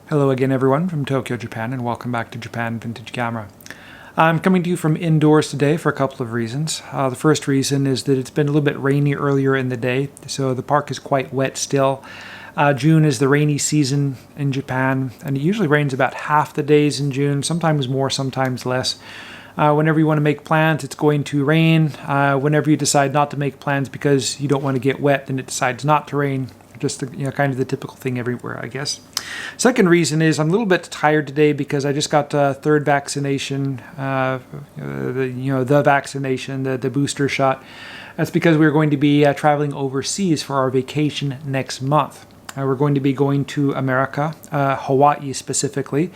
Hello again everyone from Tokyo, Japan, and welcome back to Japan Vintage Camera. I'm coming to you from indoors today for a couple of reasons. The first reason is that it's been a little bit rainy earlier in the day, so the park is quite wet still. June is the rainy season in Japan, and it usually rains about half the days in June, sometimes more, sometimes less. Whenever you want to make plans, it's going to rain. Whenever you decide not to make plans because you don't want to get wet, then it decides not to rain. Just kind of the typical thing everywhere, I guess. Second reason is I'm a little bit tired today because I just got third vaccination, the vaccination, the booster shot. That's because we're going to be traveling overseas for our vacation next month. We're going to be going to America, Hawaii specifically.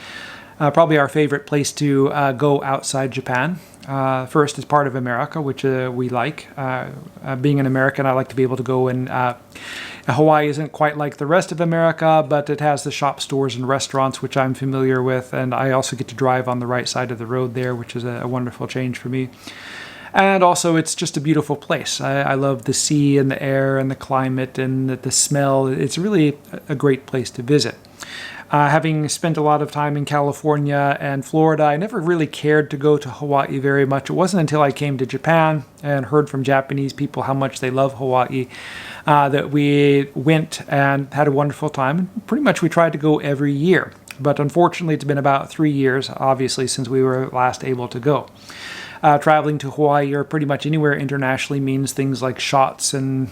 Probably our favorite place to go outside Japan. First is part of America, which we like. Being an American, I like to be able to go and Hawaii isn't quite like the rest of America, but it has the shop stores and restaurants, which I'm familiar with, and I also get to drive on the right side of the road there, which is a wonderful change for me. And also, it's just a beautiful place. I love the sea and the air and the climate and the smell. It's really a great place to visit. Having spent a lot of time in California and Florida, I never really cared to go to Hawaii very much. It wasn't until I came to Japan and heard from Japanese people how much they love Hawaii that we went and had a wonderful time. Pretty much we tried to go every year, but unfortunately it's been about 3 years, obviously, since we were last able to go. Traveling to Hawaii or pretty much anywhere internationally means things like shots and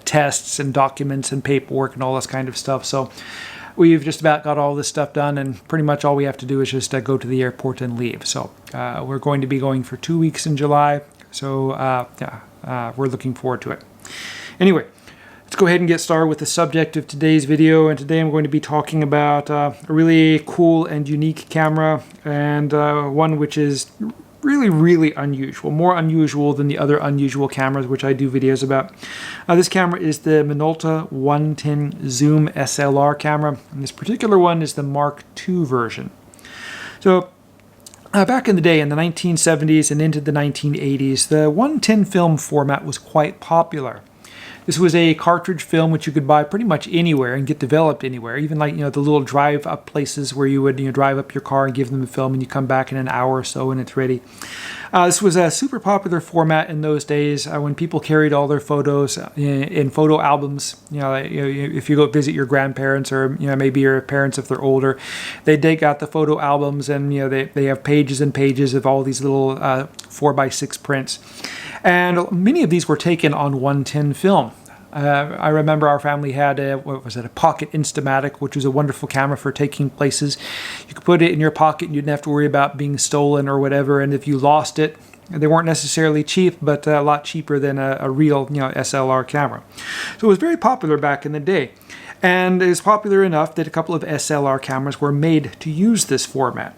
tests and documents and paperwork and all this kind of stuff. So we've just about got all this stuff done, and pretty much all we have to do is just go to the airport and leave. So we're going to be going for 2 weeks in July. So we're looking forward to it. Anyway, let's go ahead and get started with the subject of today's video. And today I'm going to be talking about a really cool and unique camera, and one which is really unusual, more unusual than the other unusual cameras which I do videos about. This camera is the Minolta 110 Zoom SLR camera, and this particular one is the Mark II version. So back in the day, in the 1970s and into the 1980s, the 110 film format was quite popular. This was a cartridge film which you could buy pretty much anywhere and get developed anywhere, even like the little drive-up places where you would drive up your car and give them the film and you come back in an hour or so and it's ready. This was a super popular format in those days when people carried all their photos in photo albums. If you go visit your grandparents or maybe your parents if they're older, they dig out the photo albums and they have pages and pages of all these little 4x6 prints. And many of these were taken on 110 film. I remember our family had a Pocket Instamatic, which was a wonderful camera for taking places. You could put it in your pocket and you didn't have to worry about being stolen or whatever. And if you lost it, they weren't necessarily cheap, but a lot cheaper than a real SLR camera. So it was very popular back in the day. And it was popular enough that a couple of SLR cameras were made to use this format.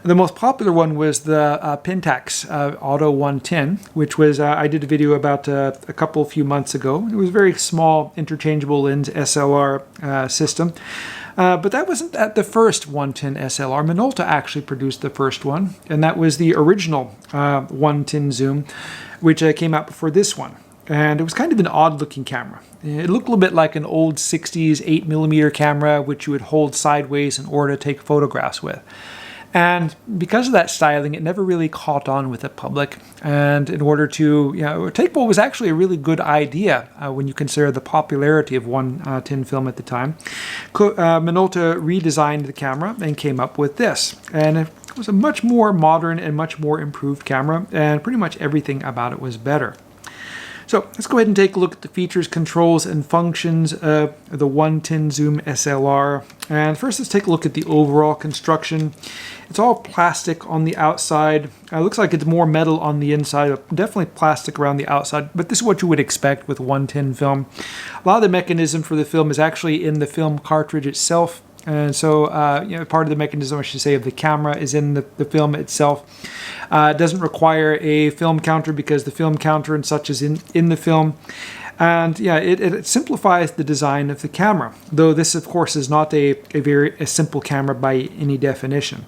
The most popular one was the Pentax Auto 110, which was, I did a video about a few months ago. It was a very small interchangeable lens SLR system. But that wasn't the first 110 SLR. Minolta actually produced the first one, and that was the original 110 Zoom, which came out before this one. And it was kind of an odd-looking camera. It looked a little bit like an old 60s 8mm camera, which you would hold sideways in order to take photographs with. And because of that styling, it never really caught on with the public. And in order to take what was actually a really good idea when you consider the popularity of 110 film at the time, Minolta redesigned the camera and came up with this. And it was a much more modern and much more improved camera, and pretty much everything about it was better. So let's go ahead and take a look at the features, controls, and functions of the 110 Zoom SLR. And first, let's take a look at the overall construction. It's all plastic on the outside. It looks like it's more metal on the inside, definitely plastic around the outside, but this is what you would expect with 110 film. A lot of the mechanism for the film is actually in the film cartridge itself. And so, part of the mechanism, I should say, of the camera is in the film itself. It doesn't require a film counter because the film counter and such is in the film. And yeah, it simplifies the design of the camera, though this of course is not a very simple camera by any definition.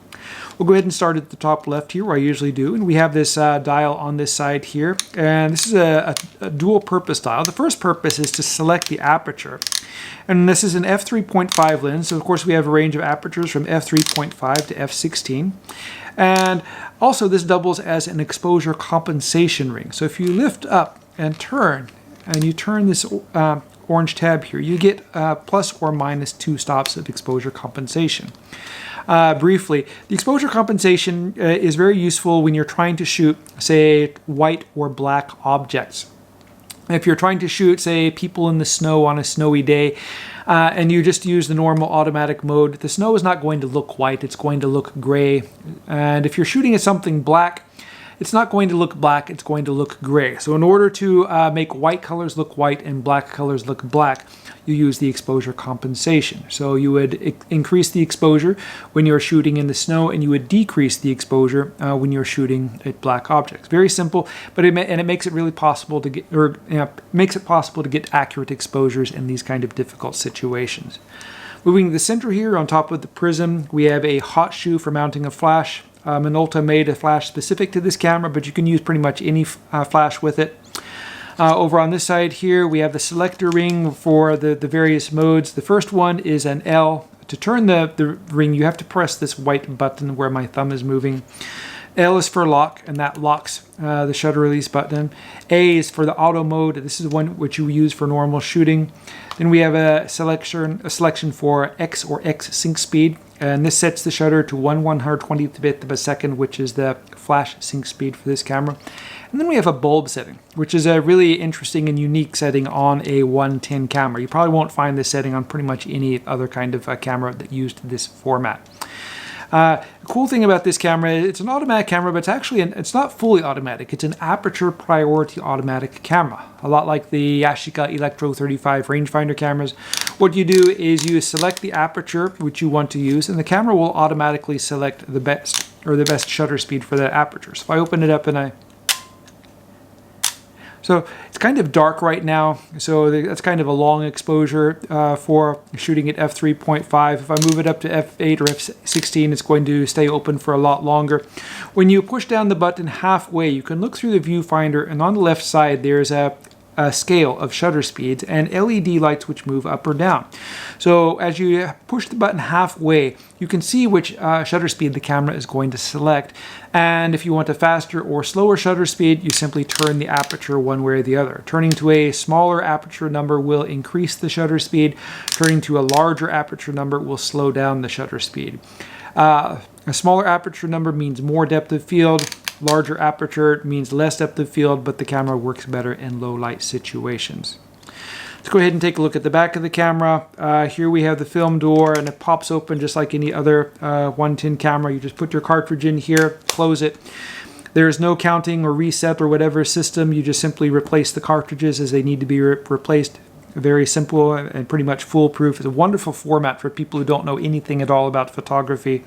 We'll go ahead and start at the top left here, where I usually do, and we have this dial on this side here, and this is a dual purpose dial. The first purpose is to select the aperture, and this is an f3.5 lens, so of course we have a range of apertures from f3.5 to f16, and also this doubles as an exposure compensation ring. So if you lift up and turn, and you turn this orange tab here, you get plus or minus 2 stops of exposure compensation. Briefly, the exposure compensation is very useful when you're trying to shoot, say, white or black objects. If you're trying to shoot, say, people in the snow on a snowy day, and you just use the normal automatic mode, the snow is not going to look white, it's going to look gray. And if you're shooting at something black, it's not going to look black, it's going to look gray. So in order to make white colors look white and black colors look black, you use the exposure compensation. So you would increase the exposure when you're shooting in the snow, and you would decrease the exposure when you're shooting at black objects. Very simple, but it makes it really possible to get, makes it possible to get accurate exposures in these kind of difficult situations. Moving to the center here, on top of the prism, we have a hot shoe for mounting a flash. Minolta made a flash specific to this camera, but you can use pretty much any flash with it. Over on this side here, we have the selector ring for the various modes. The first one is an L. To turn the ring, you have to press this white button where my thumb is moving. L is for lock, and that locks the shutter release button. A is for the auto mode. This is the one which you use for normal shooting. Then we have a selection for X or X sync speed, and this sets the shutter to 1/120th bit of a second, which is the flash sync speed for this camera. And then we have a bulb setting, which is a really interesting and unique setting on a 110 camera. You probably won't find this setting on pretty much any other kind of camera that used this format. The cool thing about this camera, it's an automatic camera, but it's not fully automatic. It's an aperture priority automatic camera, a lot like the Yashica Electro 35 rangefinder cameras. What you do is you select the aperture which you want to use, and the camera will automatically select the best shutter speed for that aperture. So if I open it up and so it's kind of dark right now, so that's kind of a long exposure for shooting at f3.5. If I move it up to f8 or f16, it's going to stay open for a lot longer. When you push down the button halfway, you can look through the viewfinder, and on the left side there's a scale of shutter speeds and LED lights which move up or down. So as you push the button halfway, you can see which shutter speed the camera is going to select, and if you want a faster or slower shutter speed, you simply turn the aperture one way or the other. Turning to a smaller aperture number will increase the shutter speed. Turning to a larger aperture number will slow down the shutter speed. A smaller aperture number means more depth of field. Larger aperture means less depth of field, but the camera works better in low light situations. Let's go ahead and take a look at the back of the camera. Here we have the film door, and it pops open just like any other 110 camera. You just put your cartridge in here, close it. There is no counting or reset or whatever system. You just simply replace the cartridges as they need to be replaced. Very simple and pretty much foolproof. It's a wonderful format for people who don't know anything at all about photography,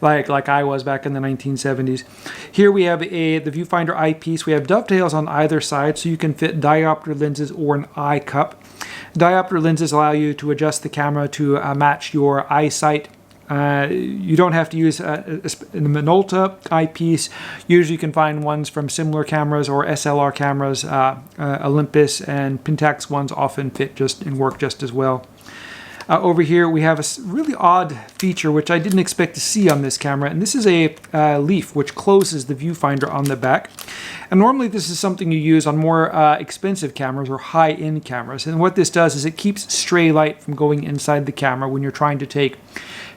like I was back in the 1970s. Here we have the viewfinder eyepiece. We have dovetails on either side, so you can fit diopter lenses or an eye cup. Diopter lenses allow you to adjust the camera to match your eyesight. You don't have to use the Minolta eyepiece. Usually you can find ones from similar cameras or SLR cameras. Olympus and Pentax ones often fit and work just as well. Over here we have a really odd feature which I didn't expect to see on this camera, and this is a leaf which closes the viewfinder on the back. And normally this is something you use on more expensive cameras or high-end cameras, and what this does is it keeps stray light from going inside the camera when you're trying to take,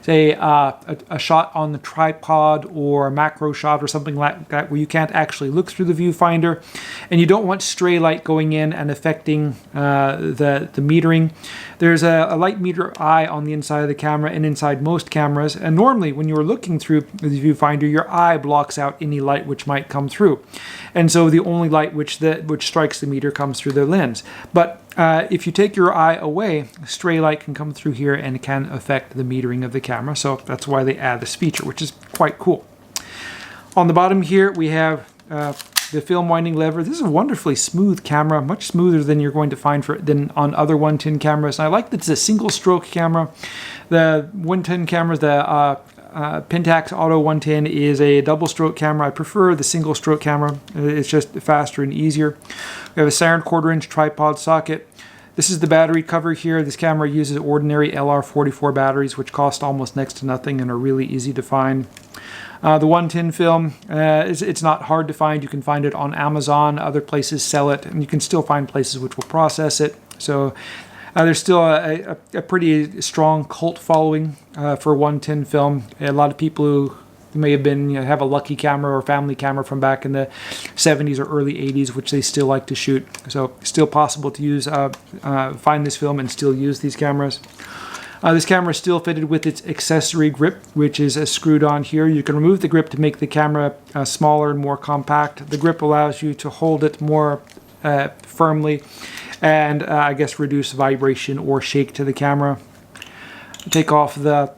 say, a shot on the tripod or a macro shot or something like that where you can't actually look through the viewfinder, and you don't want stray light going in and affecting the metering. There's a light meter eye on the inside of the camera and inside most cameras, and normally when you're looking through the viewfinder, your eye blocks out any light which might come through, and so the only light which strikes the meter comes through the lens. But if you take your eye away, stray light can come through here and it can affect the metering of the camera, so that's why they add this feature, which is quite cool. On the bottom here we have the film winding lever. This is a wonderfully smooth camera, much smoother than you're going to find than on other 110 cameras. And I like that it's a single stroke camera. The 110 cameras, the Pentax Auto 110 is a double stroke camera. I prefer the single stroke camera. It's just faster and easier. We have a Saturn 1/4-inch tripod socket. This is the battery cover here. This camera uses ordinary LR44 batteries, which cost almost next to nothing and are really easy to find. The 110 film, it's not hard to find. You can find it on Amazon. Other places sell it, and you can still find places which will process it. So there's still a pretty strong cult following for 110 film. A lot of people who may have been, have a lucky camera or family camera from back in the 70s or early 80s, which they still like to shoot. So still possible to use, find this film and still use these cameras. This camera is still fitted with its accessory grip, which is screwed on here. You can remove the grip to make the camera smaller and more compact. The grip allows you to hold it more firmly and I guess reduce vibration or shake to the camera. Take off the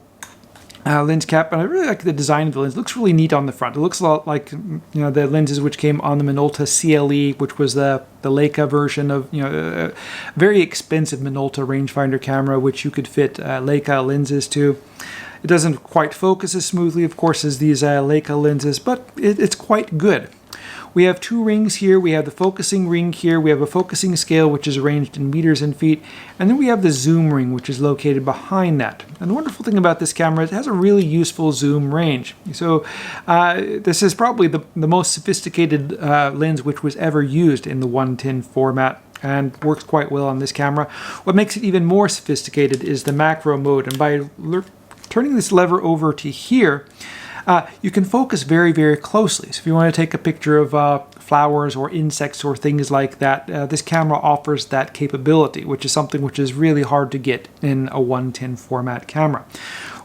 lens cap, and I really like the design of the lens. It looks really neat on the front. It looks a lot like the lenses which came on the Minolta CLE, which was the Leica version of a very expensive Minolta rangefinder camera, which you could fit Leica lenses to. It doesn't quite focus as smoothly, of course, as these Leica lenses, but it's quite good. We have two rings here. We have the focusing ring here. We have a focusing scale, which is arranged in meters and feet. And then we have the zoom ring, which is located behind that. And the wonderful thing about this camera is it has a really useful zoom range. So this is probably the most sophisticated lens which was ever used in the 110 format, and works quite well on this camera. What makes it even more sophisticated is the macro mode. And by turning this lever over to here, you can focus very, very closely. So if you want to take a picture of flowers or insects or things like that, this camera offers that capability, which is something which is really hard to get in a 110 format camera.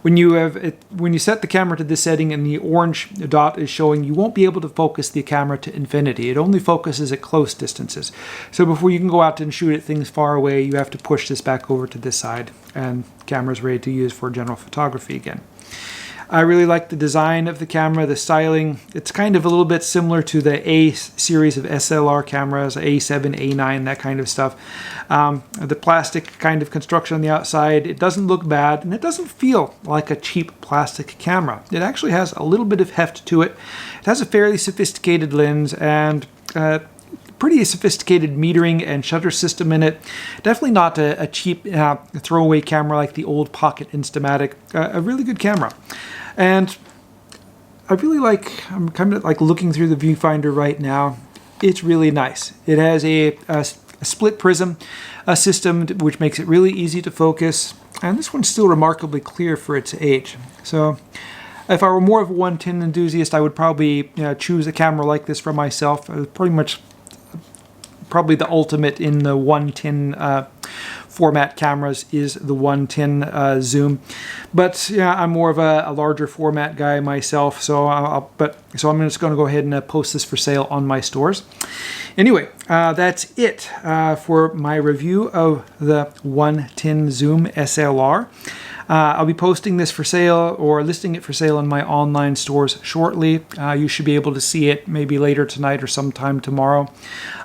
When you set the camera to this setting and the orange dot is showing, you won't be able to focus the camera to infinity. It only focuses at close distances. So before you can go out and shoot at things far away, you have to push this back over to this side, and the camera's ready to use for general photography again. I really like the design of the camera, the styling. It's kind of a little bit similar to the A series of SLR cameras, A7, A9, that kind of stuff. The plastic kind of construction on the outside, it doesn't look bad, and it doesn't feel like a cheap plastic camera. It actually has a little bit of heft to it. It has a fairly sophisticated lens and pretty sophisticated metering and shutter system in it. Definitely not a cheap throwaway camera like the old Pocket Instamatic. A really good camera. And I really like, I'm kind of like looking through the viewfinder right now. It's really nice. It has a split prism system, which makes it really easy to focus. And this one's still remarkably clear for its age. So if I were more of a 110 enthusiast, I would probably choose a camera like this for myself. Probably the ultimate in the 110 format cameras is the 110 Zoom, but yeah, I'm more of a larger format guy myself, so I'm just going to go ahead and post this for sale on my stores. Anyway, that's it for my review of the 110 Zoom SLR. I'll be posting this for sale or listing it for sale in my online stores shortly. You should be able to see it maybe later tonight or sometime tomorrow.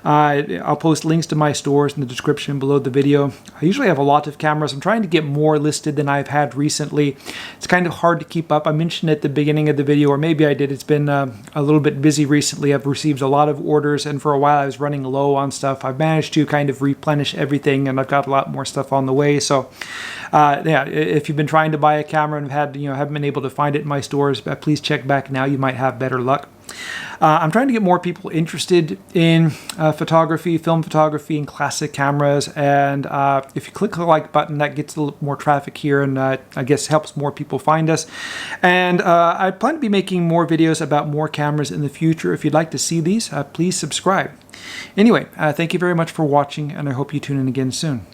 I'll post links to my stores in the description below the video. I usually have a lot of cameras. I'm trying to get more listed than I've had recently. It's kind of hard to keep up. I mentioned at the beginning of the video, or maybe I did. It's been a little bit busy recently. I've received a lot of orders, and for a while I was running low on stuff. I've managed to kind of replenish everything, and I've got a lot more stuff on the way. So yeah, if you've been trying to buy a camera and haven't been able to find it in my stores, please check back now. You might have better luck. I'm trying to get more people interested in photography, film photography, and classic cameras. And if you click the like button, that gets a little more traffic here, and I guess helps more people find us. And I plan to be making more videos about more cameras in the future. If you'd like to see these, please subscribe. Anyway, thank you very much for watching, and I hope you tune in again soon.